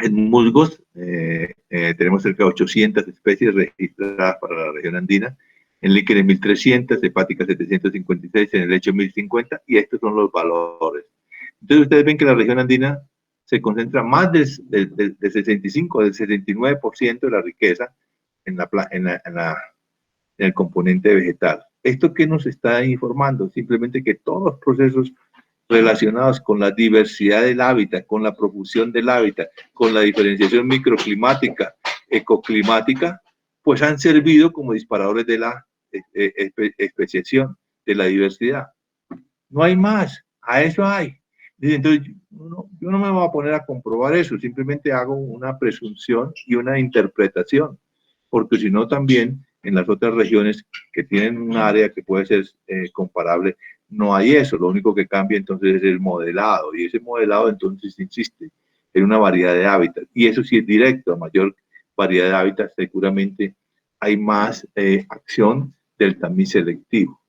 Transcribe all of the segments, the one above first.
En musgos tenemos cerca de 800 especies registradas para la región andina, en líquenes 1300, hepáticas 756, en el lecho 1050, y estos son los valores. Entonces ustedes ven que la región andina se concentra más del 65, del 69% de la riqueza en el componente vegetal. ¿Esto qué nos está informando? Simplemente que todos los procesos relacionados con la diversidad del hábitat, con la profusión del hábitat, con la diferenciación microclimática, ecoclimática, pues han servido como disparadores de la especiación, de la diversidad. No hay más, a eso hay. Entonces, yo no me voy a poner a comprobar eso, simplemente hago una presunción y una interpretación, porque si no también en las otras regiones que tienen un área que puede ser comparable, no hay eso, lo único que cambia entonces es el modelado, y ese modelado entonces insiste en una variedad de hábitats, y eso sí es directo, a mayor variedad de hábitats seguramente hay más acción del tamiz selectivo.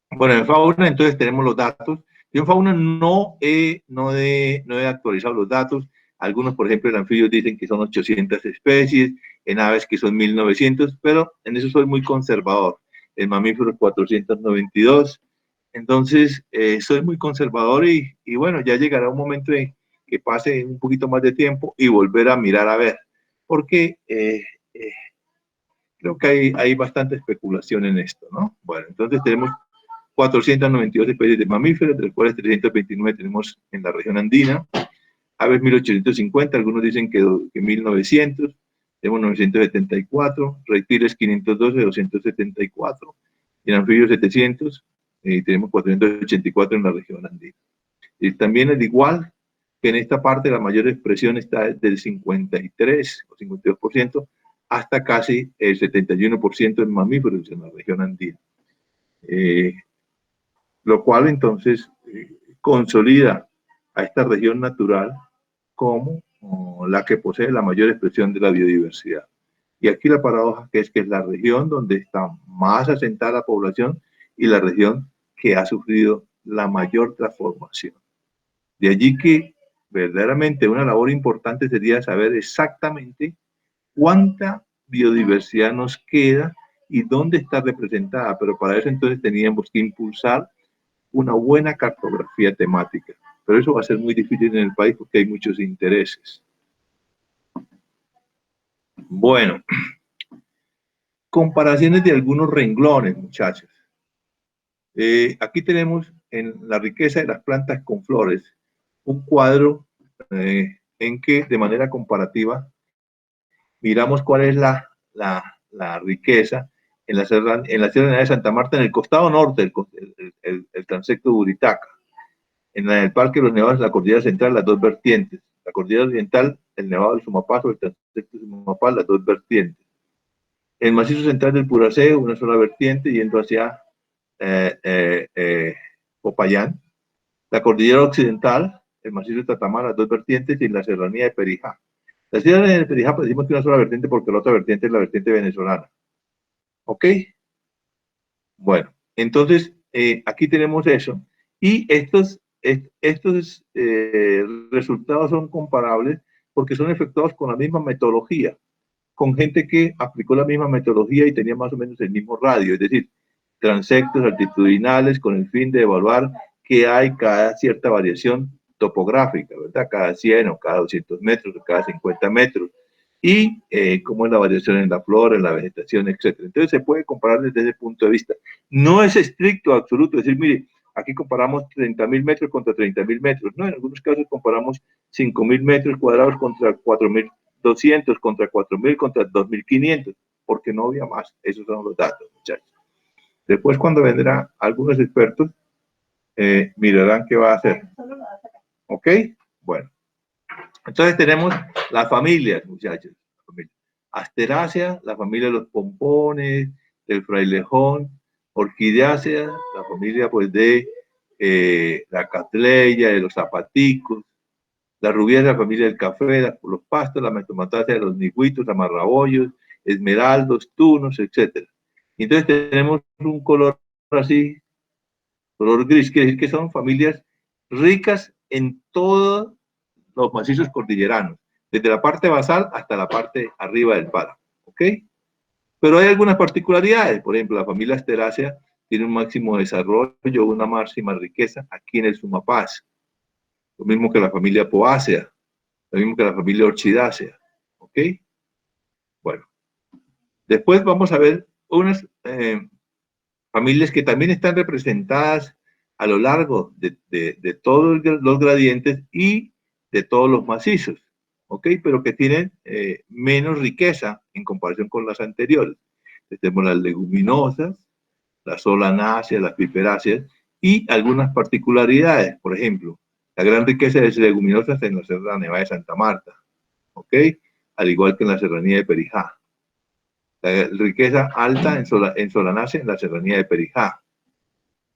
Bueno, en fauna entonces tenemos los datos. Yo en fauna no he actualizado los datos. Algunos, por ejemplo, en anfibios dicen que son 800 especies, en aves que son 1900, pero en eso soy muy conservador. En mamíferos 492. Entonces, soy muy conservador y bueno, ya llegará un momento en que pase un poquito más de tiempo y volver a mirar a ver, porque creo que hay bastante especulación en esto, ¿no? Bueno, entonces tenemos 492 especies de mamíferos, de los cuales 329 tenemos en la región andina, aves 1850, algunos dicen que 1900, tenemos 974, reptiles 512, 274, en anfibios 700, y tenemos 484 en la región andina. Y también es igual que en esta parte la mayor expresión está del 53 o 52% hasta casi el 71% en mamíferos en la región andina. Lo cual entonces consolida a esta región natural como la que posee la mayor expresión de la biodiversidad. Y aquí la paradoja que es la región donde está más asentada la población y la región que ha sufrido la mayor transformación. De allí que verdaderamente una labor importante sería saber exactamente cuánta biodiversidad nos queda y dónde está representada, pero para eso entonces teníamos que impulsar una buena cartografía temática, pero eso va a ser muy difícil en el país porque hay muchos intereses. Bueno, comparaciones de algunos renglones, muchachos. Aquí tenemos en la riqueza de las plantas con flores un cuadro en que de manera comparativa miramos cuál es la riqueza en la Sierra de Santa Marta, en el costado norte, el transecto de Buritaca. En el Parque de los Nevados, la Cordillera Central, las dos vertientes. La Cordillera Oriental, el Nevado del Sumapazo, el transecto de Sumapaz, las dos vertientes. El macizo central del Puraceo, una sola vertiente, yendo hacia Popayán. La Cordillera Occidental, el macizo de Tatamar, las dos vertientes, y la serranía de Perijá. La serranía de Perijá, pues decimos que una sola vertiente porque la otra vertiente es la vertiente venezolana. ¿Ok? Bueno, entonces aquí tenemos eso. Y estos resultados son comparables porque son efectuados con la misma metodología, con gente que aplicó la misma metodología y tenía más o menos el mismo radio, es decir, transectos altitudinales con el fin de evaluar que hay cada cierta variación topográfica, ¿verdad? Cada 100 o cada 200 metros o cada 50 metros. Y cómo es la variación en la flora, en la vegetación, etc. Entonces se puede comparar desde ese punto de vista. No es estricto, absoluto, decir, mire, aquí comparamos 30.000 metros contra 30.000 metros. No, en algunos casos comparamos 5.000 metros cuadrados contra 4.200, contra 4.000, contra 2.500, porque no había más. Esos son los datos, muchachos. Después, cuando vendrán algunos expertos, mirarán qué va a hacer. ¿Ok? Bueno. Entonces tenemos las familias, muchachos. Asterácea, la familia de los pompones, del frailejón, orquidácea, la familia pues de la catleya, de los zapaticos, la rubia de la familia del café, los pastos, la metomatácea de los nigüitos, amarrabollos, esmeraldos, tunos, etc. Y entonces tenemos un color así, color gris, quiere decir que son familias ricas en todo los macizos cordilleranos, desde la parte basal hasta la parte arriba del páramo, ¿ok? Pero hay algunas particularidades, por ejemplo, la familia Asterácea tiene un máximo desarrollo, una máxima riqueza aquí en el Sumapaz, lo mismo que la familia Poácea, lo mismo que la familia Orchidácea, ¿ok? Bueno, después vamos a ver unas familias que también están representadas a lo largo de todos los gradientes y de todos los macizos, ¿ok? Pero que tienen menos riqueza en comparación con las anteriores. Tenemos las leguminosas, las solanáceas, las piperáceas y algunas particularidades. Por ejemplo, la gran riqueza de leguminosas en la Serra Nevada de Santa Marta, ¿ok? Al igual que en la Serranía de Perijá. La riqueza alta en solanácea en la Serranía de Perijá.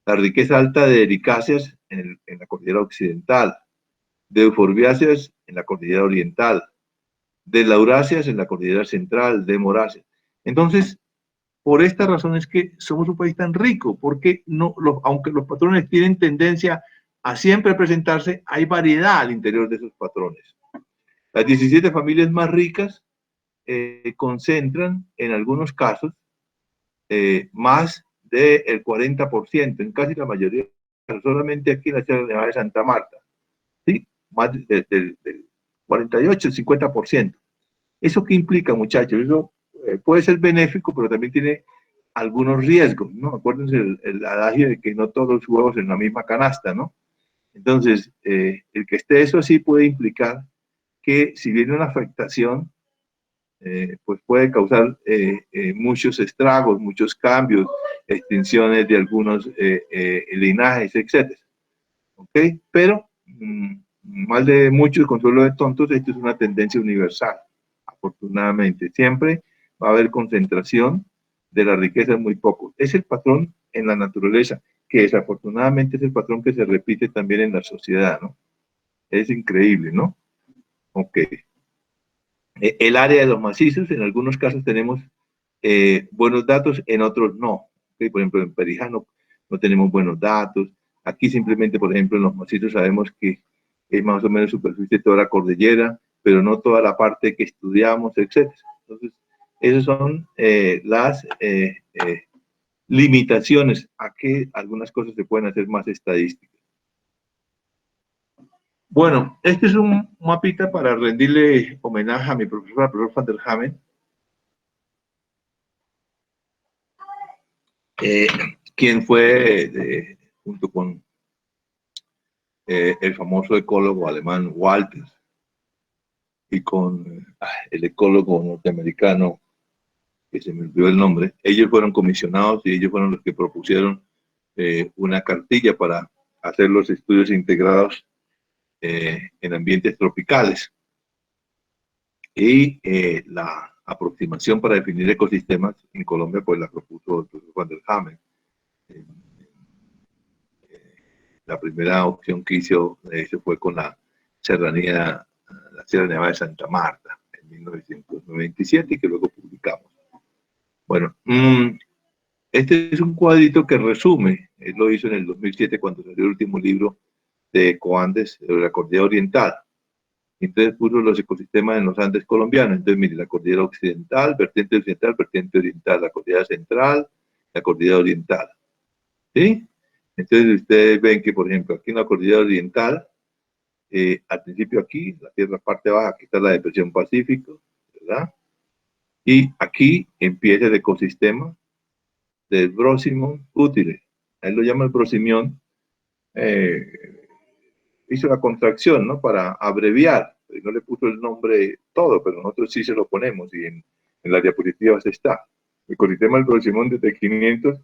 La riqueza alta de ericáceas en la cordillera occidental, de euforbiáceas en la cordillera oriental, de lauráceas en la cordillera central, de moráceas. Entonces, por esta razón es que somos un país tan rico, porque no, aunque los patrones tienen tendencia a siempre presentarse, hay variedad al interior de esos patrones. Las 17 familias más ricas concentran, en algunos casos, más del 40%, en casi la mayoría, solamente aquí en la Sierra Nevada de Santa Marta, ¿sí? Más del 48, 50%. ¿Eso qué implica, muchachos? Eso puede ser benéfico, pero también tiene algunos riesgos, ¿no? Acuérdense el adagio de que no todos los huevos en la misma canasta, ¿no? Entonces, el que esté eso así puede implicar que si viene una afectación, pues puede causar muchos estragos, muchos cambios, extinciones de algunos linajes, etc. ¿Ok? Pero, mal de muchos, consuelo de tontos, esto es una tendencia universal, afortunadamente. Siempre va a haber concentración de la riqueza muy poco. Es el patrón en la naturaleza, que desafortunadamente es el patrón que se repite también en la sociedad, ¿no? Es increíble, ¿no? Ok. El área de los macizos, en algunos casos tenemos buenos datos, en otros no. ¿Okay? Por ejemplo, en Perijá no tenemos buenos datos. Aquí simplemente, por ejemplo, en los macizos sabemos que es más o menos superficie de toda la cordillera, pero no toda la parte que estudiamos, etc. Entonces, esas son las limitaciones a que algunas cosas se pueden hacer más estadísticas. Bueno, este es un mapita para rendirle homenaje a mi profesor, al profesor Van der Hamen, quien fue, junto con el famoso ecólogo alemán Walters y con el ecólogo norteamericano, que se me olvidó el nombre, ellos fueron comisionados y ellos fueron los que propusieron una cartilla para hacer los estudios integrados en ambientes tropicales. Y la aproximación para definir ecosistemas en Colombia, pues la propuso el profesor Van der Hamen. La primera opción que hizo se fue con la serranía, la Sierra Nevada de Santa Marta, en 1997, y que luego publicamos. Bueno, este es un cuadrito que resume, él lo hizo en el 2007 cuando salió el último libro de Ecoandes, de la cordillera oriental. Entonces puso los ecosistemas en los Andes colombianos. Entonces, mire, la cordillera occidental, vertiente oriental, la cordillera central, la cordillera oriental. ¿Sí? Entonces, ustedes ven que, por ejemplo, aquí en la cordillera oriental, al principio aquí, la tierra parte baja, aquí está la depresión Pacífico, ¿verdad? Y aquí empieza el ecosistema del Brosimón útiles. Él lo llama el Brosimión, hizo la contracción, ¿no? Para abreviar, no le puso el nombre todo, pero nosotros sí se lo ponemos y en las diapositivas está. El ecosistema del Brosimón desde 500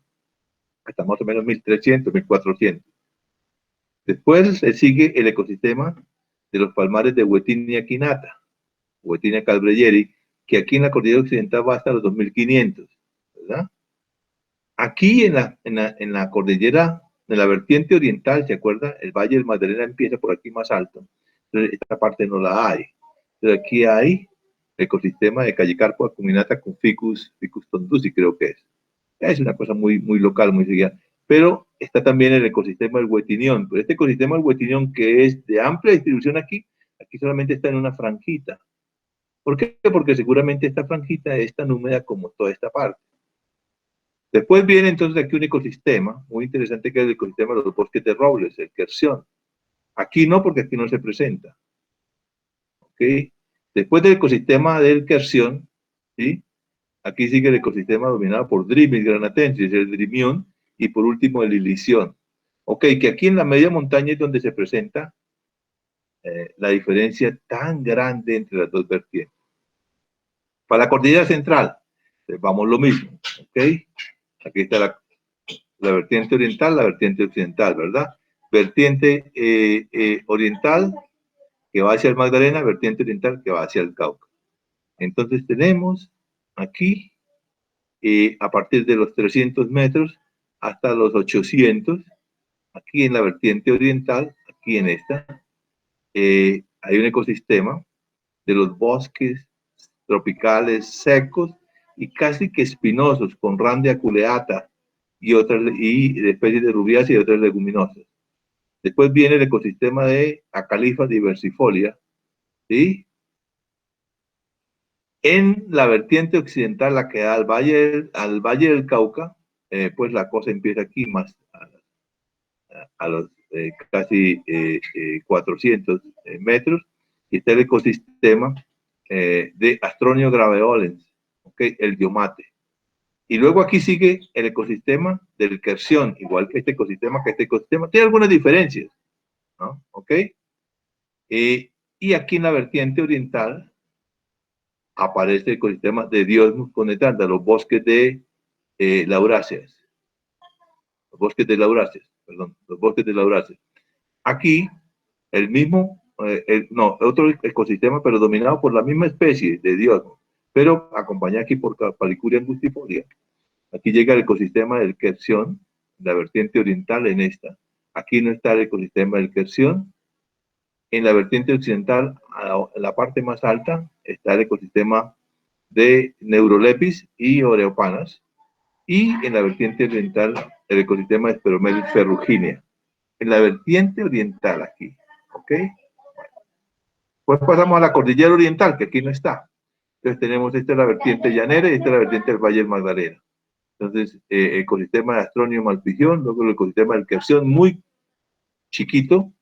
hasta más o menos 1300, 1400. Después sigue el ecosistema de los palmares de Huetinia Quinata, Huetinia Calbrelleri, que aquí en la cordillera occidental va hasta los 2500, ¿verdad? Aquí en la cordillera, en la vertiente oriental, ¿se acuerda? El Valle del Magdalena empieza por aquí más alto. Entonces, esta parte no la hay. Entonces, aquí hay el ecosistema de Callicarpo acuminata con Ficus tondusi, creo que es. Es una cosa muy, muy local, muy seguida. Pero está también el ecosistema del Huetinión. Pero este ecosistema del Huetinión, que es de amplia distribución aquí, Aquí solamente está en una franjita. ¿Por qué? Porque seguramente esta franjita es tan húmeda como toda esta parte. Después viene entonces aquí un ecosistema muy interesante que es el ecosistema de los bosques de robles, el querción. Aquí no, porque aquí no se presenta. ¿Okay? Después del ecosistema del querción, ¿sí? Aquí sigue el ecosistema dominado por Drimys granatensis, el Drimión, y por último el Ilición. Ok, que aquí en la media montaña es donde se presenta la diferencia tan grande entre las dos vertientes. Para la cordillera central, vamos lo mismo, ok. Aquí está la vertiente oriental, la vertiente occidental, ¿verdad? Vertiente oriental que va hacia el Magdalena, vertiente oriental que va hacia el Cauca. Entonces tenemos aquí, a partir de los 300 metros hasta los 800, aquí en la vertiente oriental, aquí en esta, hay un ecosistema de los bosques tropicales secos y casi que espinosos, con Randia culeata y especies de rubiáceas y otras leguminosas. Después viene el ecosistema de Acalifa diversifolia, ¿sí? En la vertiente occidental, la que da al valle del Cauca, pues la cosa empieza aquí más a los casi 400 metros, y está el ecosistema de Astronio graveolens, ¿okay? El diomate. Y luego aquí sigue el ecosistema del querción, igual que este ecosistema, tiene algunas diferencias, ¿no? ¿Ok? Y aquí en la vertiente oriental aparece el ecosistema de Diosmus conetanda, los bosques de lauráceas. Los bosques de lauráceas, perdón, los bosques de lauráceas. Aquí, el mismo, otro ecosistema, pero dominado por la misma especie de Diosmus, pero acompañado aquí por Palicuria angustifolia. Aquí llega el ecosistema del querción, la vertiente oriental en esta. Aquí no está el ecosistema del querción. En la vertiente occidental, en la parte más alta, está el ecosistema de Neurolepis y Oreopanas. Y en la vertiente oriental, el ecosistema de Speromelis ferruginea. En la vertiente oriental aquí, ¿ok? Pues pasamos a la cordillera oriental, que aquí no está. Entonces tenemos esta es la vertiente llanera y esta es la vertiente del Valle del Magdalena. Entonces, ecosistema de Astronio malpigión, luego el ecosistema del querción muy chiquito,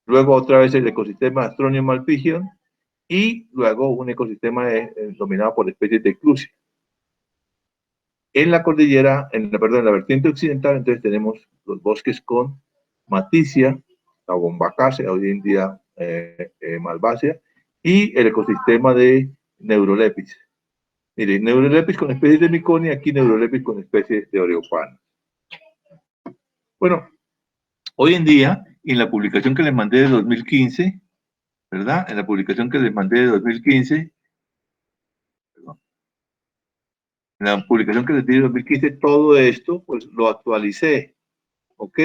luego otra vez el ecosistema de Astronio malpigión y luego un ecosistema dominado por especies de Clusia. En la cordillera, perdón, en la vertiente occidental, entonces tenemos los bosques con maticia, la bombacácea, hoy en día malvácea, y el ecosistema de Neurolepis. Mire, Neurolepis con especies de Miconia, aquí Neurolepis con especies de Oreopana. Bueno, hoy en día, en la publicación que les mandé de 2015, ¿verdad? En la publicación que les mandé de 2015, perdón, en la publicación que les di de 2015, todo esto, pues lo actualicé, ¿ok?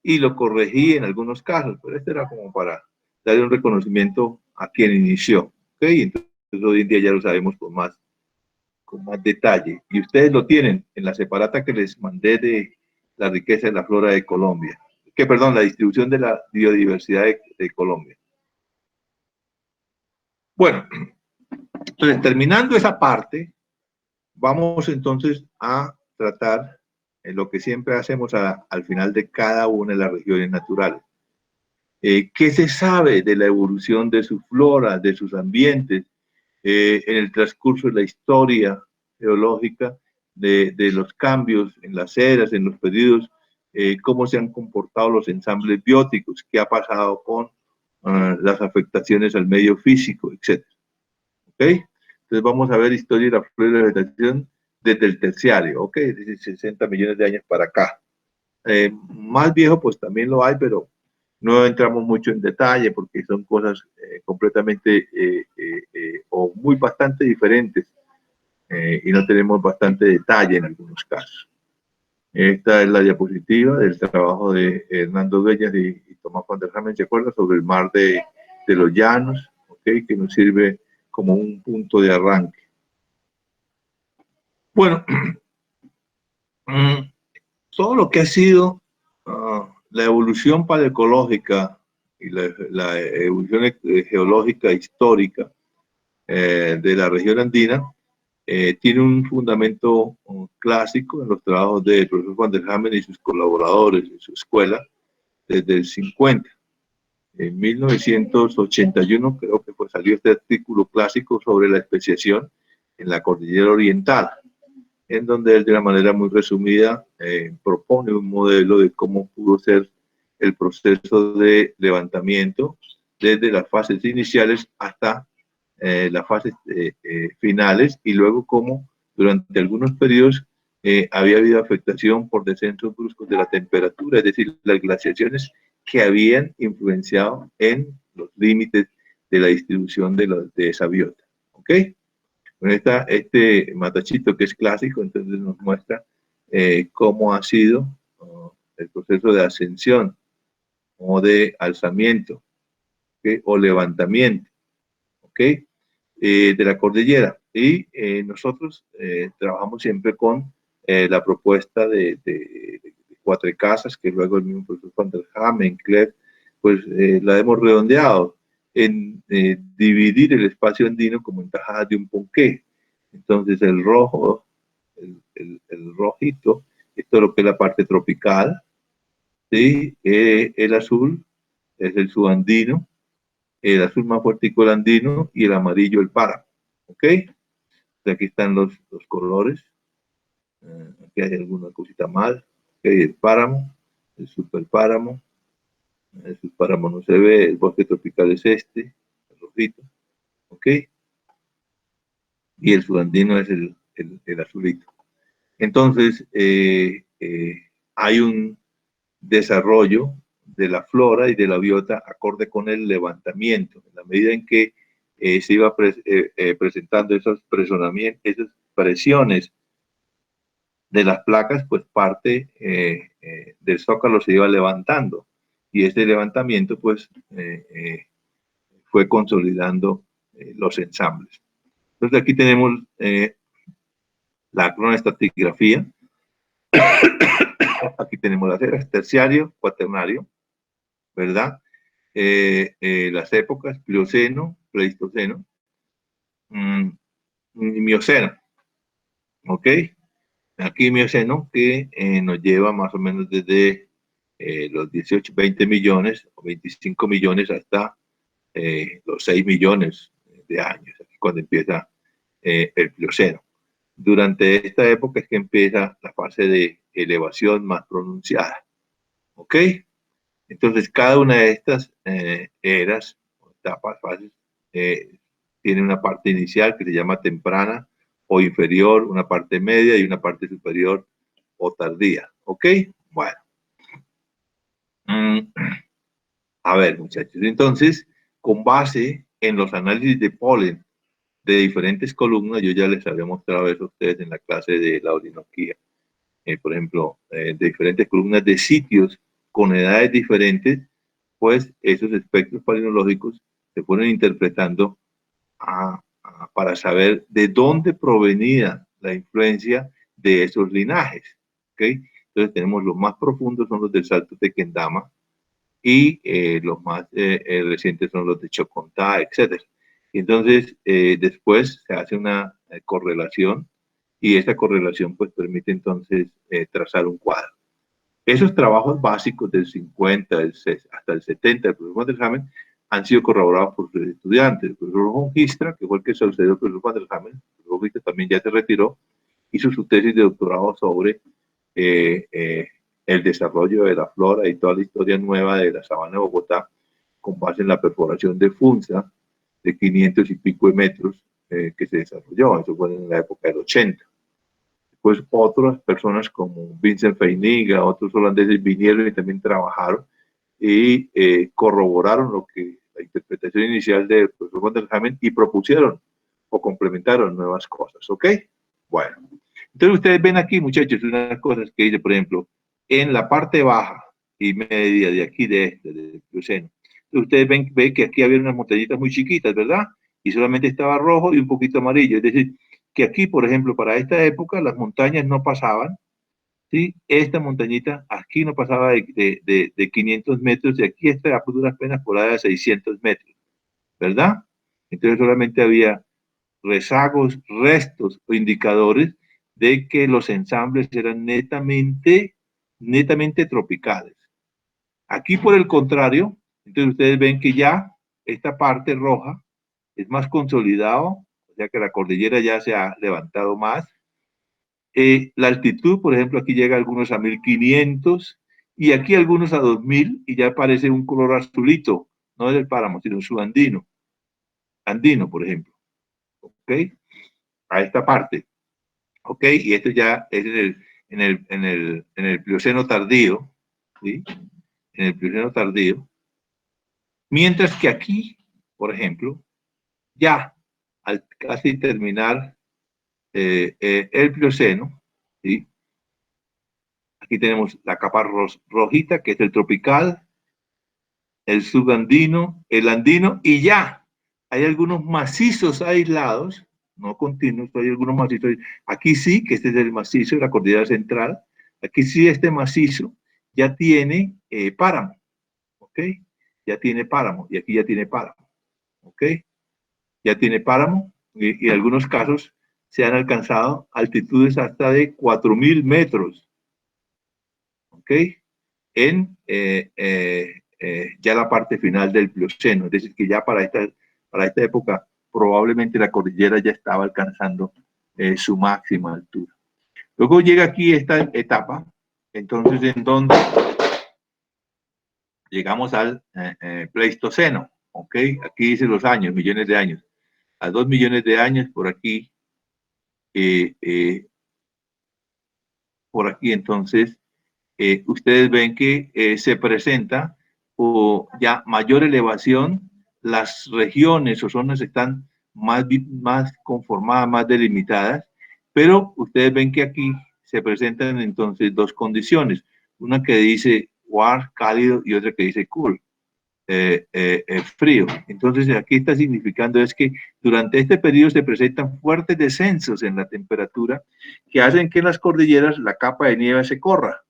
Y lo corregí en algunos casos, pero este era como para darle un reconocimiento a quien inició, ¿ok? Entonces hoy en día ya lo sabemos con más detalle. Y ustedes lo tienen en la separata que les mandé de la riqueza de la flora de Colombia. Perdón, la distribución de la biodiversidad de Colombia. Bueno, entonces terminando esa parte, vamos entonces a tratar lo que siempre hacemos al final de cada una de las regiones naturales. ¿Qué se sabe de la evolución de su flora, de sus ambientes, en el transcurso de la historia geológica, de los cambios en las eras, en los periodos, cómo se han comportado los ensambles bióticos, qué ha pasado con las afectaciones al medio físico, etc. ¿Ok? Entonces vamos a ver historia de la flora y la vegetación desde el terciario, ¿ok? Desde 60 millones de años para acá. Más viejo pues también lo hay, pero no entramos mucho en detalle porque son cosas completamente o muy bastante diferentes y no tenemos bastante detalle en algunos casos. Esta es la diapositiva del trabajo de Hernando Dueñas y Tomás Van der Hamen, ¿se acuerda? Sobre el mar de los llanos, ¿okay? Que nos sirve como un punto de arranque. Bueno, todo lo que ha sido la evolución paleoecológica y la evolución geológica histórica de la región andina tiene un fundamento clásico en los trabajos del profesor Van der Hamen y sus colaboradores en su escuela desde el 50. En 1981 creo que salió este artículo clásico sobre la especiación en la cordillera oriental, en donde él de una manera muy resumida propone un modelo de cómo pudo ser el proceso de levantamiento desde las fases iniciales hasta las fases finales, y luego cómo durante algunos periodos había habido afectación por descensos bruscos de la temperatura, es decir, las glaciaciones que habían influenciado en los límites de la distribución de esa biota. ¿Ok? Bueno, este matachito que es clásico, entonces nos muestra cómo ha sido el proceso de ascensión o de alzamiento, ¿okay? O levantamiento, ¿ok? De la cordillera. Y nosotros trabajamos siempre con la propuesta de Cuatro Casas, que luego el mismo profesor Van der Hamen, Clef, pues la hemos redondeado en dividir el espacio andino como en tajadas de un ponqué. Entonces el rojo, el rojito, esto es lo que es la parte tropical, ¿sí? El azul es el subandino, el azul más fuertico el andino y el amarillo el páramo. ¿Ok? Aquí están los colores. Aquí hay alguna cosita mal. Okay, el páramo, el superpáramo. El subpáramo no se ve, el bosque tropical es este, el rojito. ¿Ok? Y el subandino es el azulito. Entonces, hay un desarrollo de la flora y de la biota acorde con el levantamiento. En la medida en que se iba presentando esas presiones de las placas, pues parte del zócalo se iba levantando. Y este levantamiento, pues, fue consolidando los ensambles. Entonces, aquí tenemos la cronoestratigrafía. Aquí tenemos las eras, terciario, cuaternario, ¿verdad? Las épocas, Plioceno, Pleistoceno, Mioceno, ¿ok? Aquí Mioceno que nos lleva más o menos desde los 18, 20 millones o 25 millones hasta los 6 millones de años, aquí cuando empieza el Plioceno. Durante esta época es que empieza la fase de elevación más pronunciada, ¿ok? Entonces, cada una de estas eras, etapas, fases, tiene una parte inicial que se llama temprana o inferior, una parte media y una parte superior o tardía. ¿Ok? Bueno. A ver, muchachos. Entonces, con base en los análisis de polen de diferentes columnas, yo ya les había mostrado eso a ustedes en la clase de la orinoquía. Por ejemplo, de diferentes columnas de sitios con edades diferentes, pues esos espectros palinológicos se fueron interpretando para saber de dónde provenía la influencia de esos linajes. ¿Okay? Entonces tenemos los más profundos son los del Salto Tequendama y los más recientes son los de Chocontá, etc. Entonces después se hace una correlación y esta correlación pues permite entonces trazar un cuadro. Esos trabajos básicos del 50 hasta el 70 del profesor Van der Hamen han sido corroborados por sus estudiantes. El profesor von Histra, que fue el que sucedió al profesor Van der Hamen, el profesor Histra también ya se retiró, hizo su tesis de doctorado sobre el desarrollo de la flora y toda la historia nueva de la sabana de Bogotá, con base en la perforación de Funza de 500 y pico de metros que se desarrolló. Eso fue en la época del 80. Pues otras personas como Vincent Feiniga, otros holandeses vinieron y también trabajaron y corroboraron lo que la interpretación inicial del profesor Van der Hamen y propusieron o complementaron nuevas cosas, ¿ok? Bueno, entonces ustedes ven aquí, muchachos, unas cosas que dice, por ejemplo, en la parte baja y media de aquí del Plioceno, ustedes ven que aquí había unas montañitas muy chiquitas, ¿verdad? Y solamente estaba rojo y un poquito amarillo, es decir, que aquí, por ejemplo, para esta época las montañas no pasaban, ¿sí? Esta montañita aquí no pasaba de 500 metros y aquí esta a duras penas por ahí de 600 metros, ¿verdad? Entonces solamente había rezagos, restos o indicadores de que los ensambles eran netamente tropicales. Aquí, por el contrario, entonces ustedes ven que ya esta parte roja es más consolidado, o sea que la cordillera ya se ha levantado más. La altitud, por ejemplo, aquí llega algunos a 1500 y aquí algunos a 2000 y ya aparece un color azulito, no es del páramo, sino subandino, andino, por ejemplo, ¿ok? A esta parte, ¿ok? Y esto ya es en el Plioceno tardío, ¿sí? En el Plioceno tardío. Mientras que aquí, por ejemplo, ya al casi terminar el Plioceno, ¿sí? Aquí tenemos la capa rojita, que es el tropical, el subandino, el andino, y ya hay algunos macizos aislados, no continuos, hay algunos macizos. Aquí sí, que este es el macizo de la cordillera central, aquí sí este macizo ya tiene páramo, ¿ok? Ya tiene páramo, y aquí ya tiene páramo, ¿ok? Ya tiene páramo, y en algunos casos se han alcanzado altitudes hasta de 4000 metros, ¿ok? En ya la parte final del Plioceno, es decir, que ya para esta época probablemente la cordillera ya estaba alcanzando su máxima altura. Luego llega aquí esta etapa, entonces en donde llegamos al Pleistoceno, ¿ok? Aquí dice los años, millones de años. A 2 millones de años eh, eh, por aquí entonces ustedes ven que se presenta ya mayor elevación, las regiones o zonas están más conformadas, más delimitadas, pero ustedes ven que aquí se presentan entonces dos condiciones, una que dice warm, cálido, y otra que dice cool, frío. Entonces aquí está significando es que durante este periodo se presentan fuertes descensos en la temperatura que hacen que en las cordilleras la capa de nieve se corra.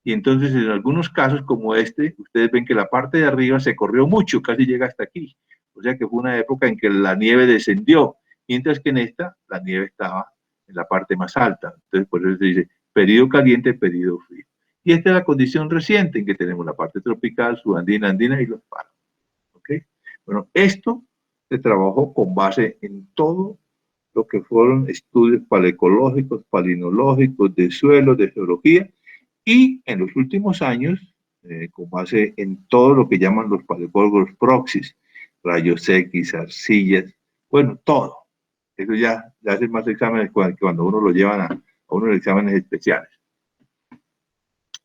Y entonces en algunos casos como este, ustedes ven que la parte de arriba se corrió mucho, casi llega hasta aquí. O sea que fue una época en que la nieve descendió, mientras que en esta la nieve estaba en la parte más alta. Entonces por eso se dice periodo caliente, periodo frío. Y esta es la condición reciente en que tenemos la parte tropical, subandina, andina y los páramos. ¿Ok? Bueno, esto se trabajó con base en todo lo que fueron estudios paleoecológicos, palinológicos, de suelo, de geología, y en los últimos años, con base en todo lo que llaman los paleontólogos proxies, rayos X, arcillas, bueno, todo. Eso ya hacen más exámenes cuando uno lo llevan a unos exámenes especiales.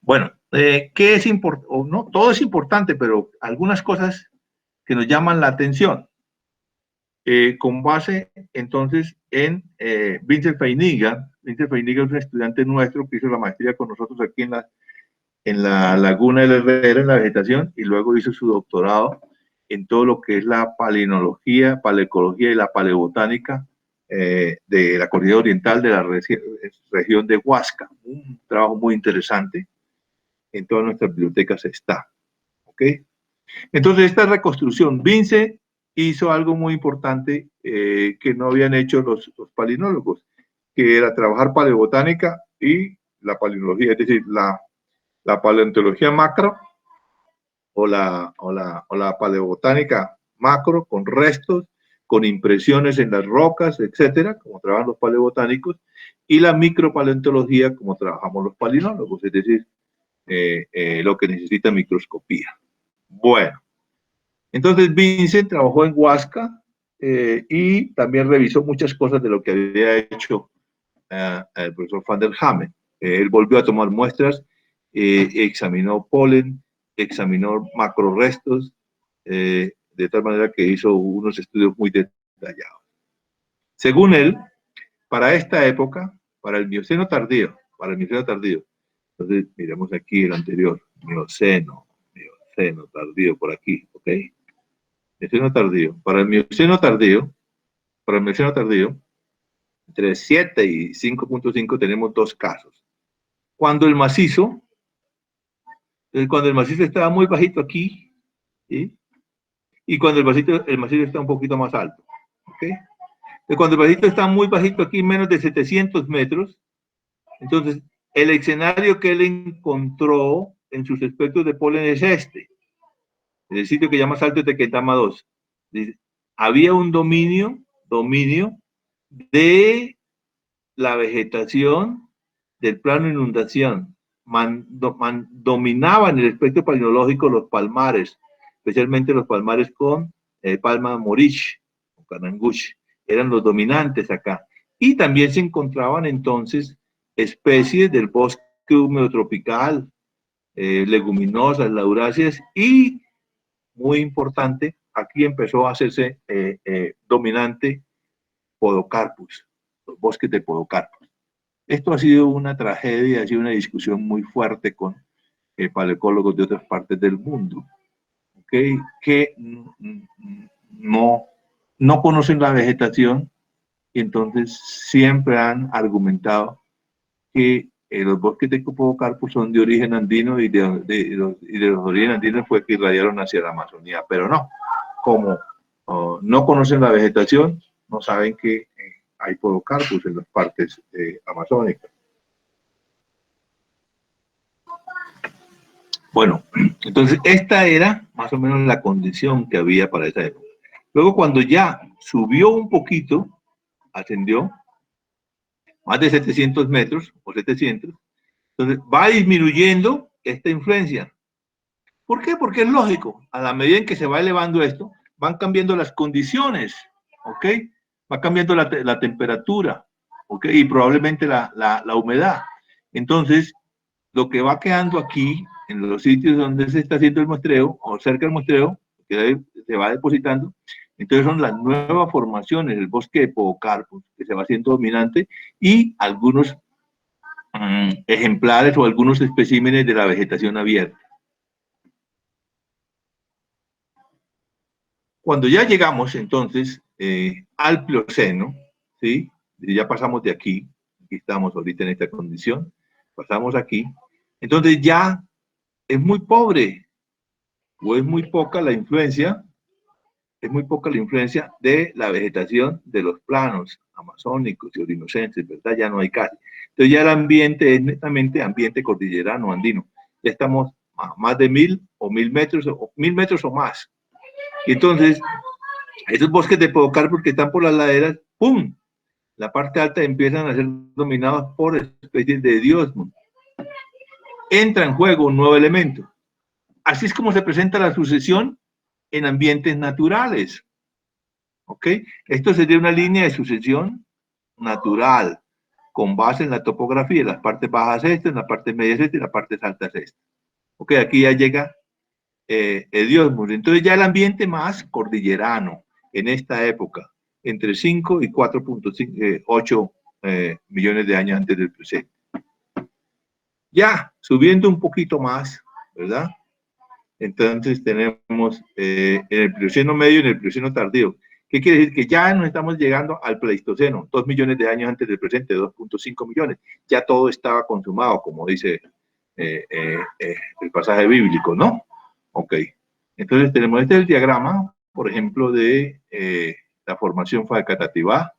Bueno, ¿qué es importante? No, todo es importante, pero algunas cosas que nos llaman la atención. Con base entonces en Vincent Feiniga. Vincent Feiniga es un estudiante nuestro que hizo la maestría con nosotros aquí en la Laguna del Herrera, en la vegetación, y luego hizo su doctorado en todo lo que es la palinología, paleoecología y la paleobotánica de la cordillera oriental de la región de Huasca. Un trabajo muy interesante. En todas nuestras bibliotecas está. ¿Ok? Entonces, esta reconstrucción, Vince hizo algo muy importante que no habían hecho los palinólogos, que era trabajar paleobotánica y la palinología, es decir, la paleontología macro o la paleobotánica macro con restos, con impresiones en las rocas, etcétera, como trabajan los paleobotánicos, y la micropaleontología como trabajamos los palinólogos, es decir, lo que necesita microscopía. Bueno, entonces Vincent trabajó en Huasca y también revisó muchas cosas de lo que había hecho el profesor Van der Hamen. Él volvió a tomar muestras, examinó polen, examinó macrorestos, de tal manera que hizo unos estudios muy detallados. Según él, para esta época, para el Mioceno tardío, entonces miremos aquí el anterior, Mioceno tardío por aquí, ¿ok? Mioceno tardío. Para el Mioceno tardío, entre 7 y 5.5 tenemos dos casos. cuando el macizo estaba muy bajito aquí, ¿sí? Y cuando el macizo está un poquito más alto, ¿ok? Entonces, cuando el macizo está muy bajito aquí, menos de 700 metros, entonces el escenario que él encontró en sus espectros de polen es este, el sitio que llama Salto de Tequendama 2. Dice, había un dominio de la vegetación del plano de inundación. Dominaban el espectro palinológico los palmares, especialmente los palmares con palma morich o canangush, eran los dominantes acá. Y también se encontraban entonces especies del bosque húmedo tropical, leguminosas, lauráceas, y muy importante, aquí empezó a hacerse dominante Podocarpus, los bosques de Podocarpus. Esto ha sido una tragedia, ha sido una discusión muy fuerte con paleocólogos de otras partes del mundo, ¿okay? Que no conocen la vegetación y entonces siempre han argumentado que los bosques de Podocarpus son de origen andino y de los orígenes andinos fue que irradiaron hacia la Amazonía, pero no, como no conocen la vegetación, no saben que hay Podocarpus en las partes amazónicas. Bueno, entonces esta era más o menos la condición que había para esa época. Luego cuando ya subió un poquito, ascendió más de 700 metros o 700, entonces va disminuyendo esta influencia. ¿Por qué? Porque es lógico, a la medida en que se va elevando esto, van cambiando las condiciones, ¿ok? Va cambiando la temperatura, ¿ok? Y probablemente la humedad. Entonces, lo que va quedando aquí, en los sitios donde se está haciendo el muestreo, o cerca del muestreo, que se va depositando, entonces son las nuevas formaciones, el bosque de Podocarpus, que se va haciendo dominante, y algunos ejemplares o algunos especímenes de la vegetación abierta. Cuando ya llegamos entonces al Plioceno, ¿sí? Ya pasamos de aquí estamos ahorita en esta condición, pasamos aquí, entonces ya es muy pobre o es muy poca la influencia, de la vegetación de los planos amazónicos y orinocenses, ¿verdad? Ya no hay casi. Entonces ya el ambiente es netamente ambiente cordillerano andino. Ya estamos a más de 1000 o 1000 metros o 1000 metros o más. Y entonces, esos bosques de Podocarpus que están por las laderas, ¡pum! La parte alta empiezan a ser dominados por especies de diosmos. Entra en juego un nuevo elemento. Así es como se presenta la sucesión en ambientes naturales. ¿Ok? Esto sería una línea de sucesión natural, con base en la topografía, en las partes bajas estas, en las partes medias estas y en las partes altas estas. ¿Ok? Aquí ya llega Diosmos. Entonces ya el ambiente más cordillerano en esta época, entre 5 y 4.8 millones de años antes del presente. Ya subiendo un poquito más, ¿verdad? Entonces tenemos en el Plioceno medio y en el Plioceno tardío. ¿Qué quiere decir? Que ya nos estamos llegando al Pleistoceno, 2 millones de años antes del presente, 2.5 millones. Ya todo estaba consumado, como dice el pasaje bíblico, ¿no? Ok. Entonces tenemos este es el diagrama, por ejemplo, de la formación Facatativá.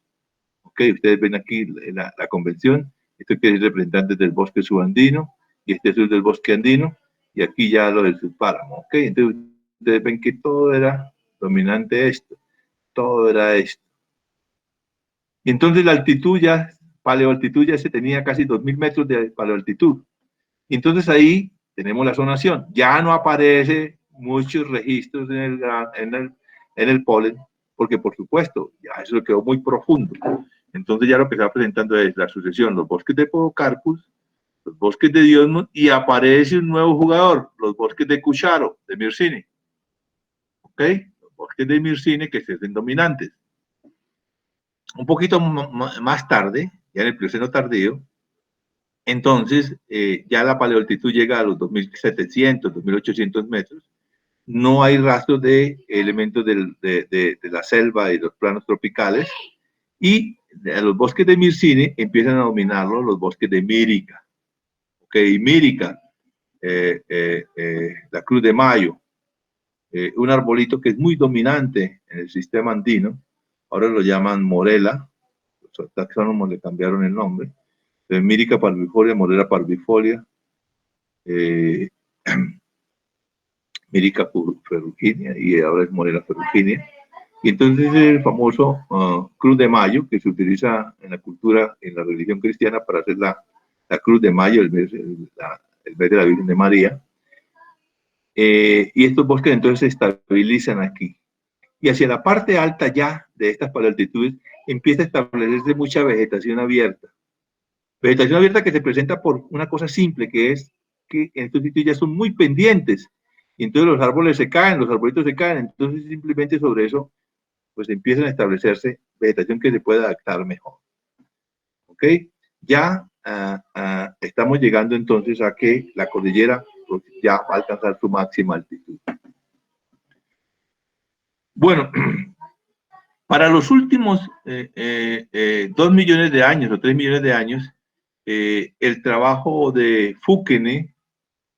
Ok, ustedes ven aquí la convención. Esto quiere decir representantes del bosque subandino y este es el del bosque andino y aquí ya lo del subpáramo. Ok, entonces ustedes ven que todo era dominante esto, todo era esto. Y entonces la altitud ya, paleoaltitud ya se tenía casi 2000 metros de paleoaltitud. Y entonces ahí tenemos la zonación. Ya no aparece muchos registros en el polen, porque por supuesto, ya eso quedó muy profundo. Entonces ya lo que se va presentando es la sucesión, los bosques de Podocarpus, los bosques de Diosmos, y aparece un nuevo jugador, los bosques de Cucharo, de Mircine. ¿Ok? Los bosques de Mircine que se hacen dominantes. Un poquito más tarde, ya en el Plioceno tardío, entonces ya la paleoaltitud llega a los 2700, 2800 metros. No hay rastros de elementos de la selva y los planos tropicales. Y a los bosques de Mircine empiezan a dominarlos los bosques de Mírica. Ok, Mírica, la Cruz de Mayo, un arbolito que es muy dominante en el sistema andino, ahora lo llaman morela, los taxónomos le cambiaron el nombre, Mírica parvifolia, morela parvifolia, Mírica ferruginea y ahora es morela ferruginea. Y entonces el famoso Cruz de Mayo, que se utiliza en la cultura, en la religión cristiana para hacer la Cruz de Mayo, el mes de la Virgen de María. Y estos bosques entonces se estabilizan aquí. Y hacia la parte alta ya de estas palealtitudes empieza a establecerse mucha vegetación abierta. Vegetación abierta que se presenta por una cosa simple, que es que en estos sitios ya son muy pendientes. Y entonces los árboles se caen, los arbolitos se caen. Entonces simplemente sobre eso pues empiezan a establecerse vegetación que se puede adaptar mejor. ¿Ok? Ya estamos llegando entonces a que la cordillera pues, ya va a alcanzar su máxima altitud. Bueno, para los últimos 2 millones de años o 3 millones de años, el trabajo de Fukene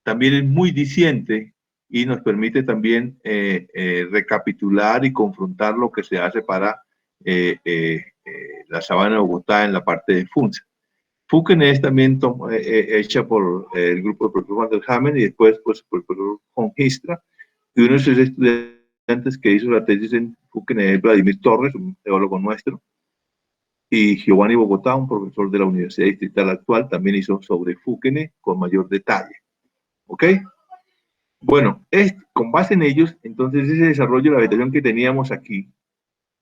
también es muy diciente y nos permite también recapitular y confrontar lo que se hace para la sabana de Bogotá en la parte de Funza. Fukene es también hecha por el grupo del profesor Van der Hamen y después pues, por el profesor von Histra, y uno de sus estudiantes que hizo la tesis en Fukene es Vladimir Torres, un teólogo nuestro, y Giovanni Bogotá, un profesor de la Universidad Distrital actual, también hizo sobre Fukene con mayor detalle. ¿Ok? Bueno, con base en ellos, entonces ese desarrollo de la vegetación que teníamos aquí,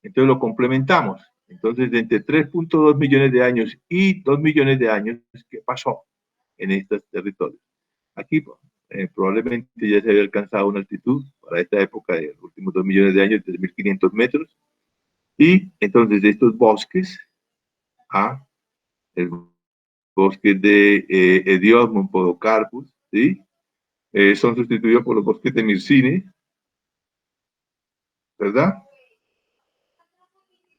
entonces lo complementamos. Entonces, de entre 3.2 millones de años y 2 millones de años, ¿qué pasó en estos territorios? Aquí probablemente ya se había alcanzado una altitud para esta época de los últimos 2 millones de años, 3.500 metros. Y entonces estos bosques, el bosque de Ediosmum podocarpus, ¿sí? Son sustituidos por los bosques de Mircine, ¿verdad?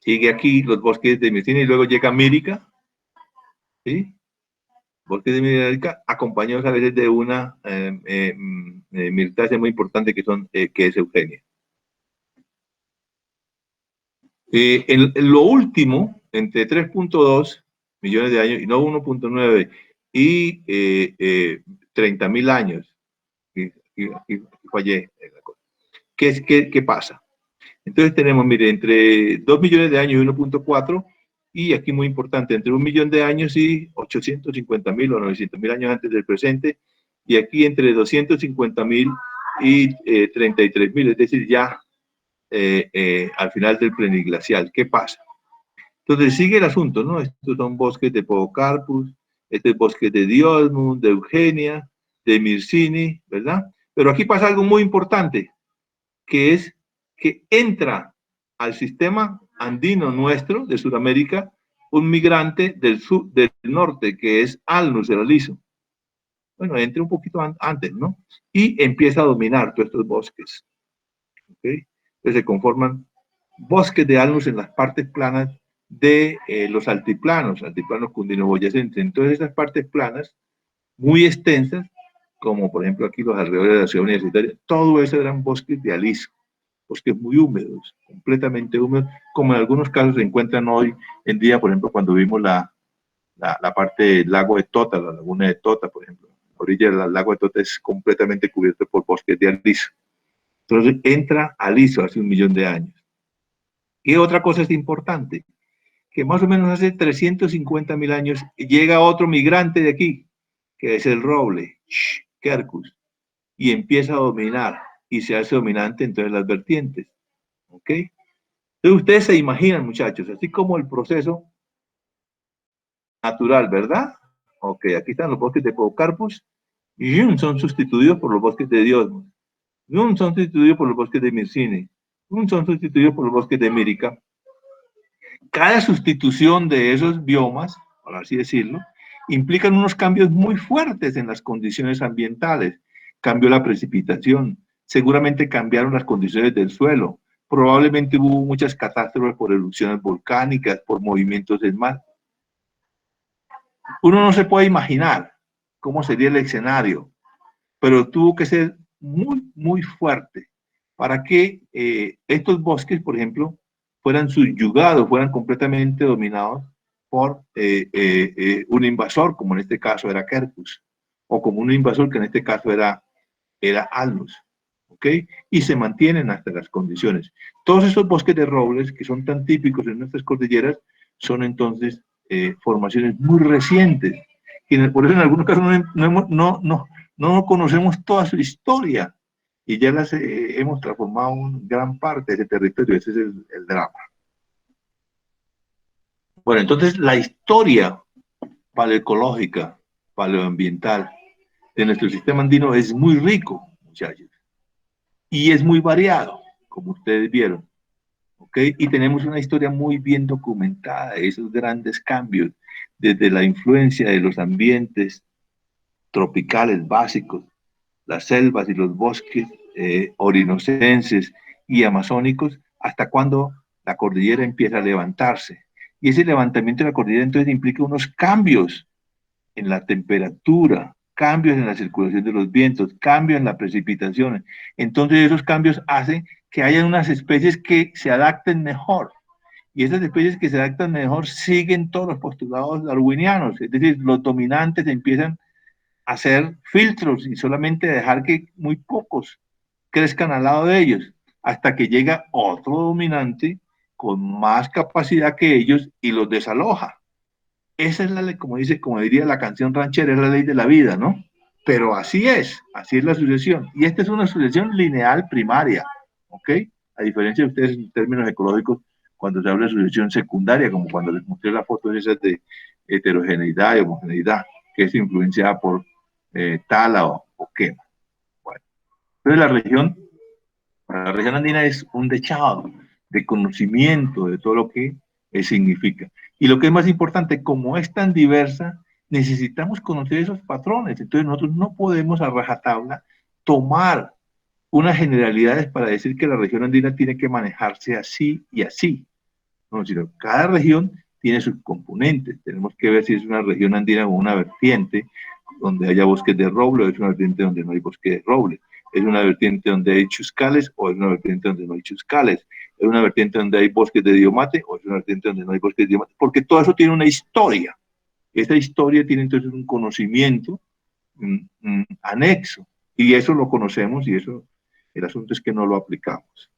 Sigue aquí los bosques de Mircine y luego llega Mírica, ¿sí? Bosques de Mírica, acompañados a veces de una mirtácea muy importante que es Eugenia. En lo último, entre 3.2 millones de años, y no 1.9, y 30.000 años, aquí fallé. ¿Qué pasa? Entonces tenemos, mire, entre 2 millones de años y 1.4, y aquí muy importante, entre 1 millón de años y 850.000 o 900.000 años antes del presente, y aquí entre 250.000 y 33.000, es decir, ya al final del pleniglacial. ¿Qué pasa? Entonces sigue el asunto, ¿no? Estos son bosques de Podocarpus, este es bosque de Diosmund, de Eugenia, de Mircini, ¿verdad? Pero aquí pasa algo muy importante, que es que entra al sistema andino nuestro, de Sudamérica, un migrante del norte, que es Alnus, el aliso. Bueno, entra un poquito antes, ¿no? Y empieza a dominar todos estos bosques. ¿Ok? Entonces se conforman bosques de Alnus en las partes planas de los altiplanos cundino-boyacenses. Entonces esas partes planas, muy extensas, como por ejemplo aquí los alrededores de la ciudad universitaria, todo eso eran bosques de aliso, bosques muy húmedos, completamente húmedos, como en algunos casos se encuentran hoy en día, por ejemplo, cuando vimos la parte del lago de Tota, la laguna de Tota, por ejemplo. La orilla del lago de Tota es completamente cubierto por bosques de aliso. Entonces entra aliso hace 1 millón de años. Y otra cosa es importante, que más o menos hace 350.000 años llega otro migrante de aquí, que es el roble, Quercus, y empieza a dominar, y se hace dominante entonces las vertientes. ¿Ok? Entonces ustedes se imaginan, muchachos, así como el proceso natural, ¿verdad? Ok, aquí están los bosques de Podocarpus, y son sustituidos por los bosques de Diosmund, son sustituidos por los bosques de Mircine, son sustituidos por los bosques de Mírica. Cada sustitución de esos biomas, por así decirlo, implican unos cambios muy fuertes en las condiciones ambientales. Cambió la precipitación, seguramente cambiaron las condiciones del suelo, probablemente hubo muchas catástrofes por erupciones volcánicas, por movimientos del mar. Uno no se puede imaginar cómo sería el escenario, pero tuvo que ser muy, muy fuerte para que estos bosques, por ejemplo, fueran subyugados, fueran completamente dominados por un invasor, como en este caso era Quercus, o como un invasor que en este caso era Alnus, ¿ok? Y se mantienen hasta las condiciones. Todos esos bosques de robles que son tan típicos en nuestras cordilleras son entonces formaciones muy recientes. Y por eso en algunos casos no conocemos toda su historia y ya las hemos transformado en gran parte de ese territorio. Ese es el drama. Bueno, entonces la historia paleoecológica, paleoambiental de nuestro sistema andino es muy rico, muchachos, y es muy variado, como ustedes vieron, ¿ok? Y tenemos una historia muy bien documentada de esos grandes cambios, desde la influencia de los ambientes tropicales básicos, las selvas y los bosques orinocenses y amazónicos, hasta cuando la cordillera empieza a levantarse. Y ese levantamiento de la cordillera entonces implica unos cambios en la temperatura, cambios en la circulación de los vientos, cambios en la precipitación. Entonces esos cambios hacen que haya unas especies que se adapten mejor. Y esas especies que se adaptan mejor siguen todos los postulados darwinianos, es decir, los dominantes empiezan a hacer filtros y solamente dejar que muy pocos crezcan al lado de ellos, hasta que llega otro dominante con más capacidad que ellos y los desaloja. Esa es la ley, como dice, como diría la canción ranchera, es la ley de la vida, ¿no? Pero así es la sucesión. Y esta es una sucesión lineal primaria, ¿ok? A diferencia de ustedes en términos ecológicos, cuando se habla de sucesión secundaria, como cuando les mostré la foto de esas de heterogeneidad y homogeneidad, que es influenciada por tala o quema. Bueno, entonces la región andina es un dechado de conocimiento de todo lo que significa. Y lo que es más importante, como es tan diversa, necesitamos conocer esos patrones. Entonces nosotros no podemos a rajatabla tomar unas generalidades para decir que la región andina tiene que manejarse así y así. No, sino cada región tiene sus componentes. Tenemos que ver si es una región andina o una vertiente donde haya bosques de roble o es una vertiente donde no hay bosque de roble. Es una vertiente donde hay chuscales o es una vertiente donde no hay chuscales. Es una vertiente donde hay bosques de diomate o es una vertiente donde no hay bosques de diomate. Porque todo eso tiene una historia. Esta historia tiene entonces un conocimiento anexo. Y eso lo conocemos y eso, el asunto es que no lo aplicamos.